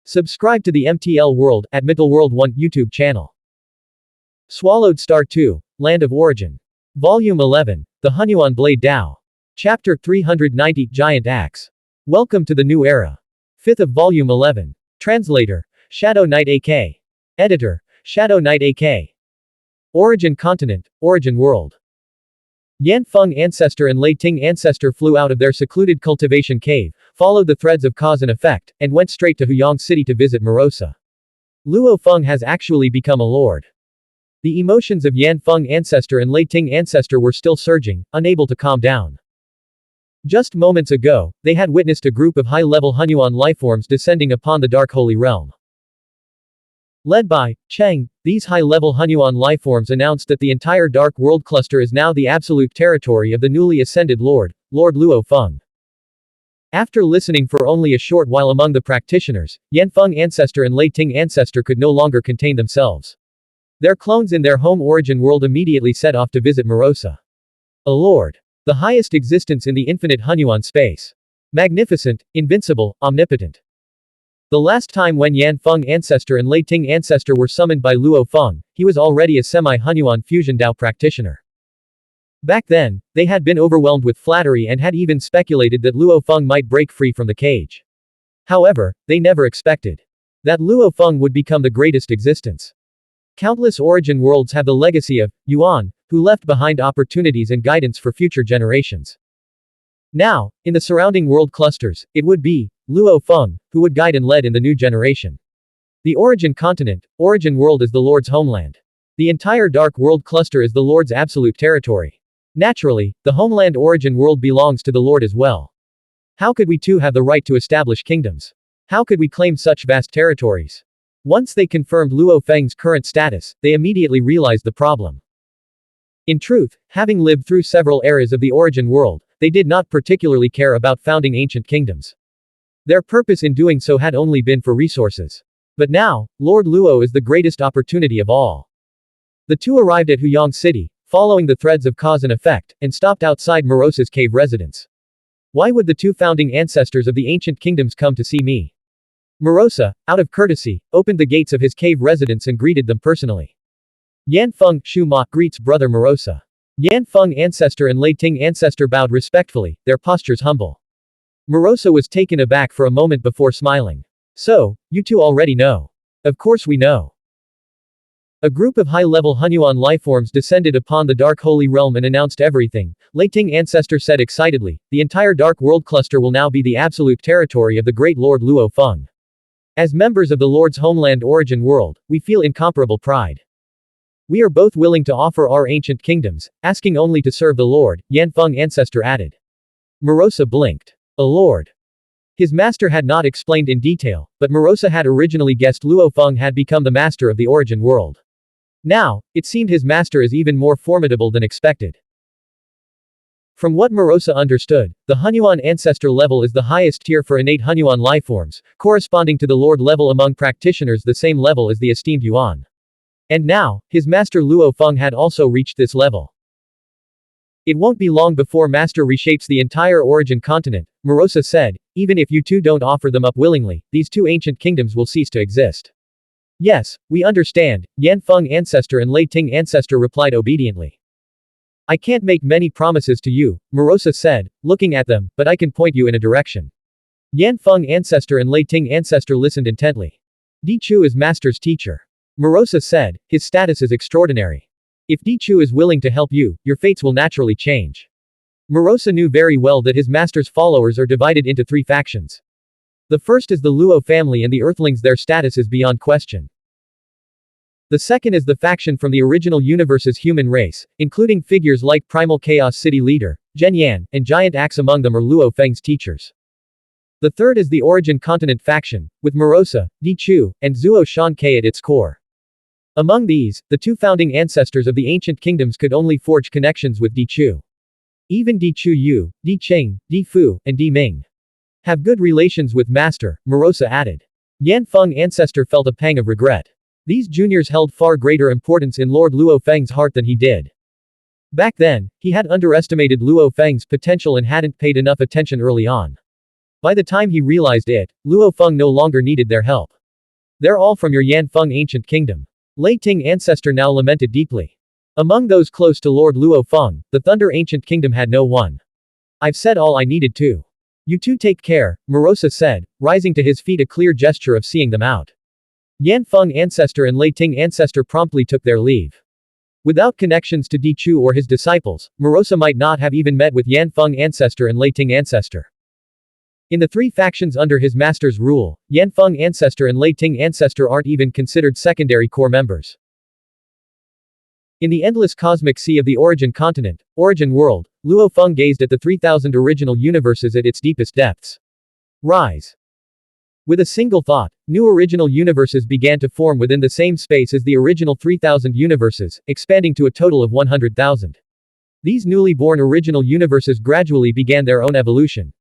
Subscribe to the MTL World at Mythal World 1 YouTube channel. Swallowed Star 2, Land of Origin. Volume 11, The Xuanhuan Blade Dao. Chapter 390, Giant Axe. Welcome to the New Era. 5th of Volume 11. Translator, Shadow Knight AK. Editor, Shadow Knight AK. Origin Continent, Origin World. Yan Feng ancestor and Lei Ting ancestor flew out of their secluded cultivation cave, followed the threads of cause and effect, and went straight to Huyang City to visit Morosa. Luo Feng has actually become a lord. The emotions of Yan Feng ancestor and Lei Ting ancestor were still surging, unable to calm down. Just moments ago, they had witnessed a group of high-level Xuanhuan lifeforms descending upon the Dark Holy Realm. Led by Cheng, these high-level Xuanhuan lifeforms announced that the entire Dark World cluster is now the absolute territory of the newly ascended Lord Luo Feng. After listening for only a short while among the practitioners, Yan Feng ancestor and Lei Ting ancestor could no longer contain themselves. Their clones in their home origin world immediately set off to visit Morosa. A lord. The highest existence in the infinite Xuanhuan space. Magnificent, invincible, omnipotent. The last time when Yan Feng ancestor and Lei Ting ancestor were summoned by Luo Feng, he was already a semi-Xuanhuan fusion Dao practitioner. Back then, they had been overwhelmed with flattery and had even speculated that Luo Feng might break free from the cage. However, they never expected that Luo Feng would become the greatest existence. Countless origin worlds have the legacy of Yuan, who left behind opportunities and guidance for future generations. Now, in the surrounding world clusters, it would be Luo Feng, who would guide and lead in the new generation. The origin continent, origin world is the Lord's homeland. The entire Dark World cluster is the Lord's absolute territory. Naturally, the homeland origin world belongs to the Lord as well. How could we too have the right to establish kingdoms? How could we claim such vast territories? Once they confirmed Luo Feng's current status, they immediately realized the problem. In truth, having lived through several eras of the origin world, they did not particularly care about founding ancient kingdoms. Their purpose in doing so had only been for resources. But now, Lord Luo is the greatest opportunity of all. The two arrived at Huyang City, following the threads of cause and effect, and stopped outside Morosa's cave residence. Why would the two founding ancestors of the ancient kingdoms come to see me? Morosa, out of courtesy, opened the gates of his cave residence and greeted them personally. Yan Feng, Shu Ma, greets brother Morosa. Yan Feng ancestor and Lei Ting ancestor bowed respectfully, their postures humble. Morosa was taken aback for a moment before smiling. So, you two already know. Of course we know. A group of high-level Xuanhuan lifeforms descended upon the Dark Holy Realm and announced everything. Lei Ting ancestor said excitedly, the entire Dark World cluster will now be the absolute territory of the great Lord Luo Feng. As members of the Lord's homeland origin world, we feel incomparable pride. We are both willing to offer our ancient kingdoms, asking only to serve the Lord, Yan Feng ancestor added. Morosa blinked. A lord. His master had not explained in detail, but Morosa had originally guessed Luo Feng had become the master of the origin world. Now, it seemed his master is even more formidable than expected. From what Morosa understood, the Xuanhuan ancestor level is the highest tier for innate Xuanhuan lifeforms, corresponding to the Lord level among practitioners the same level as the esteemed Yuan. And now, his master Luo Feng had also reached this level. It won't be long before Master reshapes the entire origin continent, Morosa said, even if you two don't offer them up willingly, these two ancient kingdoms will cease to exist. Yes, we understand, Yan Feng ancestor and Lei Ting ancestor replied obediently. I can't make many promises to you, Morosa said, looking at them, but I can point you in a direction. Yan Feng ancestor and Lei Ting ancestor listened intently. Di Chu is Master's teacher. Morosa said, his status is extraordinary. If Di Chu is willing to help you, your fates will naturally change. Morosa knew very well that his master's followers are divided into three factions. The first is the Luo family and the Earthlings, their status is beyond question. The second is the faction from the original universe's human race, including figures like Primal Chaos City leader, Zhen Yan, and Giant Axe among them are Luo Feng's teachers. The third is the Origin Continent faction, with Morosa, Di Chu, and Zuo Shan Ke at its core. Among these, the two founding ancestors of the ancient kingdoms could only forge connections with Di Chu. Even Di Chu Yu, Di Cheng, Di Fu, and Di Ming have good relations with Master, Morosa added. Yan Feng ancestor felt a pang of regret. These juniors held far greater importance in Lord Luo Feng's heart than he did. Back then, he had underestimated Luo Feng's potential and hadn't paid enough attention early on. By the time he realized it, Luo Feng no longer needed their help. They're all from your Yan Feng ancient kingdom. Lei Ting ancestor now lamented deeply. Among those close to Lord Luo Feng, the Thunder ancient kingdom had no one. I've said all I needed to. You two take care, Morosa said, rising to his feet, a clear gesture of seeing them out. Yan Feng ancestor and Lei Ting ancestor promptly took their leave. Without connections to Di Chu or his disciples, Morosa might not have even met with Yan Feng ancestor and Lei Ting ancestor. In the three factions under his master's rule, Yan Feng ancestor and Lei Ting ancestor aren't even considered secondary core members. In the endless cosmic sea of the Origin continent, Origin world, Luo Feng gazed at the 3,000 original universes at its deepest depths. Rise. With a single thought, new original universes began to form within the same space as the original 3,000 universes, expanding to a total of 100,000. These newly born original universes gradually began their own evolution.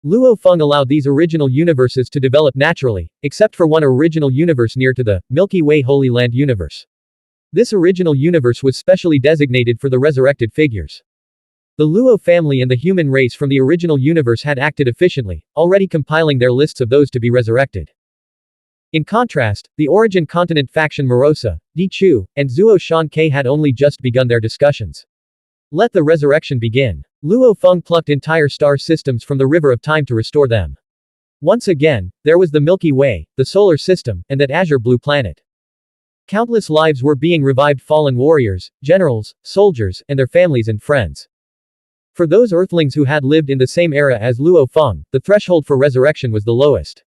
Luo Feng allowed these original universes to develop naturally, except for one original universe near to the Milky Way Holy Land universe. This original universe was specially designated for the resurrected figures. The Luo family and the human race from the original universe had acted efficiently, already compiling their lists of those to be resurrected. In contrast, the Origin continent faction Morosa, Di Chu, and Zuo Shan Ke had only just begun their discussions. Let the resurrection begin. Luo Feng plucked entire star systems from the river of time to restore them. Once again, there was the Milky Way, the solar system, and that azure blue planet. Countless lives were being revived, fallen warriors, generals, soldiers, and their families and friends. For those Earthlings who had lived in the same era as Luo Feng, the threshold for resurrection was the lowest.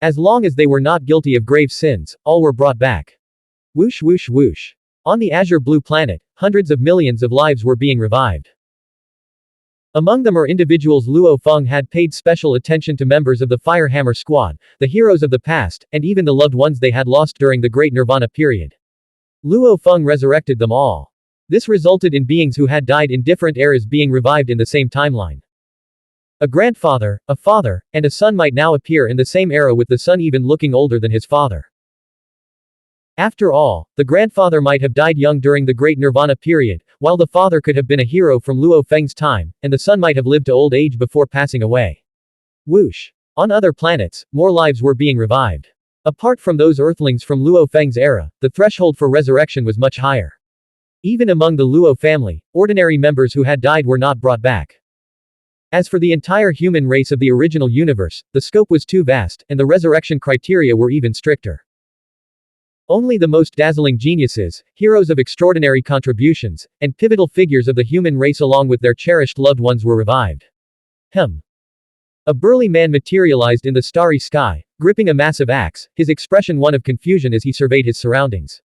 As long as they were not guilty of grave sins, all were brought back. Whoosh whoosh whoosh. On the azure blue planet, hundreds of millions of lives were being revived. Among them are individuals Luo Feng had paid special attention to, members of the Firehammer Squad, the heroes of the past, and even the loved ones they had lost during the Great Nirvana period. Luo Feng resurrected them all. This resulted in beings who had died in different eras being revived in the same timeline. A grandfather, a father, and a son might now appear in the same era, with the son even looking older than his father. After all, the grandfather might have died young during the Great Nirvana period, while the father could have been a hero from Luo Feng's time, and the son might have lived to old age before passing away. Whoosh. On other planets, more lives were being revived. Apart from those Earthlings from Luo Feng's era, the threshold for resurrection was much higher. Even among the Luo family, ordinary members who had died were not brought back. As for the entire human race of the original universe, the scope was too vast, and the resurrection criteria were even stricter. Only the most dazzling geniuses, heroes of extraordinary contributions, and pivotal figures of the human race along with their cherished loved ones were revived. A burly man materialized in the starry sky, gripping a massive axe, his expression one of confusion as he surveyed his surroundings.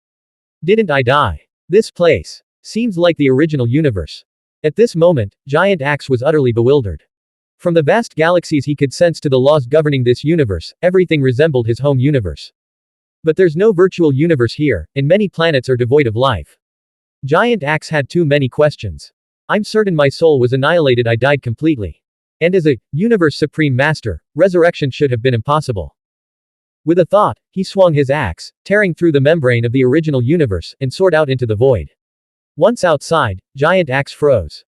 Didn't I die? This place seems like the original universe. At this moment, Giant Axe was utterly bewildered. From the vast galaxies he could sense to the laws governing this universe, everything resembled his home universe. But there's no virtual universe here, and many planets are devoid of life. Giant Axe had too many questions. I'm certain my soul was annihilated, I died completely. And as a universe supreme master, resurrection should have been impossible. With a thought, he swung his axe, tearing through the membrane of the original universe, and soared out into the void. Once outside, Giant Axe froze.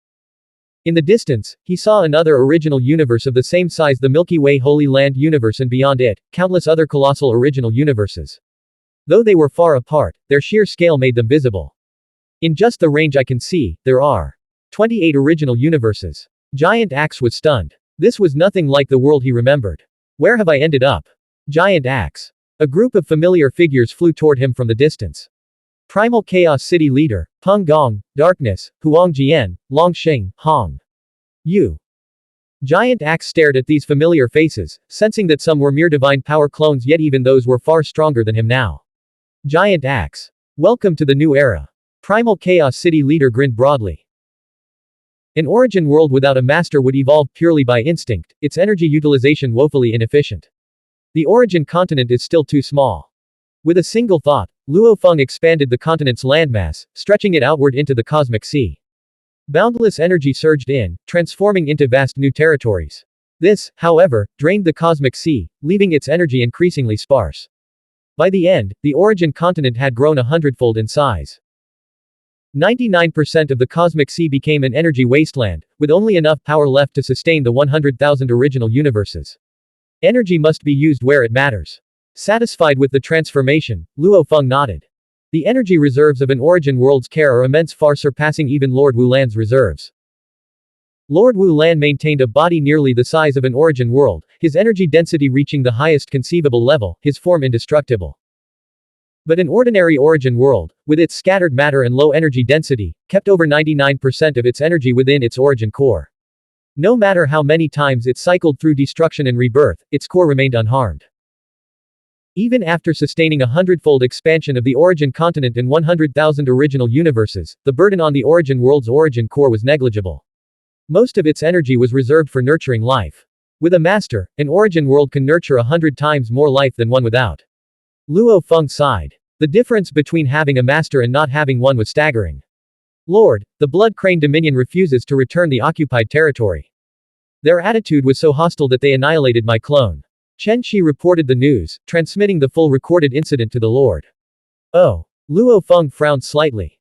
In the distance, he saw another original universe of the same size, the Milky Way Holy Land universe, and beyond it, countless other colossal original universes. Though they were far apart, their sheer scale made them visible. In just the range I can see, there are 28 original universes. Giant Axe was stunned. This was nothing like the world he remembered. Where have I ended up? Giant Axe. A group of familiar figures flew toward him from the distance. Primal Chaos City Leader, Peng Gong, Darkness, Huang Jian, Long Xing, Hong Yu. Giant Axe stared at these familiar faces, sensing that some were mere divine power clones, yet even those were far stronger than him now. Giant Axe. Welcome to the new era. Primal Chaos City Leader grinned broadly. An origin world without a master would evolve purely by instinct, its energy utilization woefully inefficient. The origin continent is still too small. With a single thought, Luo Feng expanded the continent's landmass, stretching it outward into the cosmic sea. Boundless energy surged in, transforming into vast new territories. This, however, drained the cosmic sea, leaving its energy increasingly sparse. By the end, the origin continent had grown 100-fold in size. 99% of the cosmic sea became an energy wasteland, with only enough power left to sustain the 100,000 original universes. Energy must be used where it matters. Satisfied with the transformation, Luo Feng nodded. The energy reserves of an origin world's care are immense, far surpassing even Lord Wu Lan's reserves. Lord Wu Lan maintained a body nearly the size of an origin world, his energy density reaching the highest conceivable level, his form indestructible. But an ordinary origin world, with its scattered matter and low energy density, kept over 99% of its energy within its origin core. No matter how many times it cycled through destruction and rebirth, its core remained unharmed. Even after sustaining a hundredfold expansion of the origin continent and 100,000 original universes, the burden on the origin world's origin core was negligible. Most of its energy was reserved for nurturing life. With a master, an origin world can nurture 100 times more life than one without. Luo Feng sighed. The difference between having a master and not having one was staggering. Lord, the Blood Crane Dominion refuses to return the occupied territory. Their attitude was so hostile that they annihilated my clone. Chen Shi reported the news, transmitting the full recorded incident to the Lord. Oh. Luo Feng frowned slightly.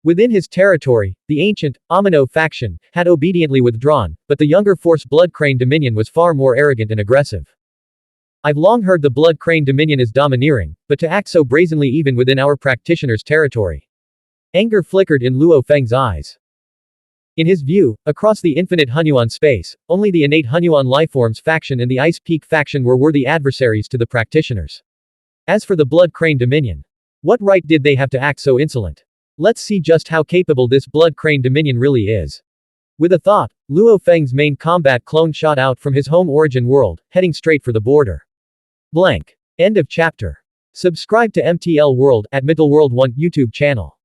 Within his territory, the ancient, Amino faction, had obediently withdrawn, but the younger Force Blood Crane Dominion was far more arrogant and aggressive. I've long heard the Blood Crane Dominion is domineering, but to act so brazenly even within our practitioner's territory. Anger flickered in Luo Feng's eyes. In his view, across the infinite Xuanhuan space, only the innate Xuanhuan lifeforms faction and the Ice Peak faction were worthy adversaries to the practitioners. As for the Blood Crane Dominion, what right did they have to act so insolent? Let's see just how capable this Blood Crane Dominion really is. With a thought, Luo Feng's main combat clone shot out from his home origin world, heading straight for the border. Blank. End of chapter. Subscribe to MTL World at Middle World 1 YouTube channel.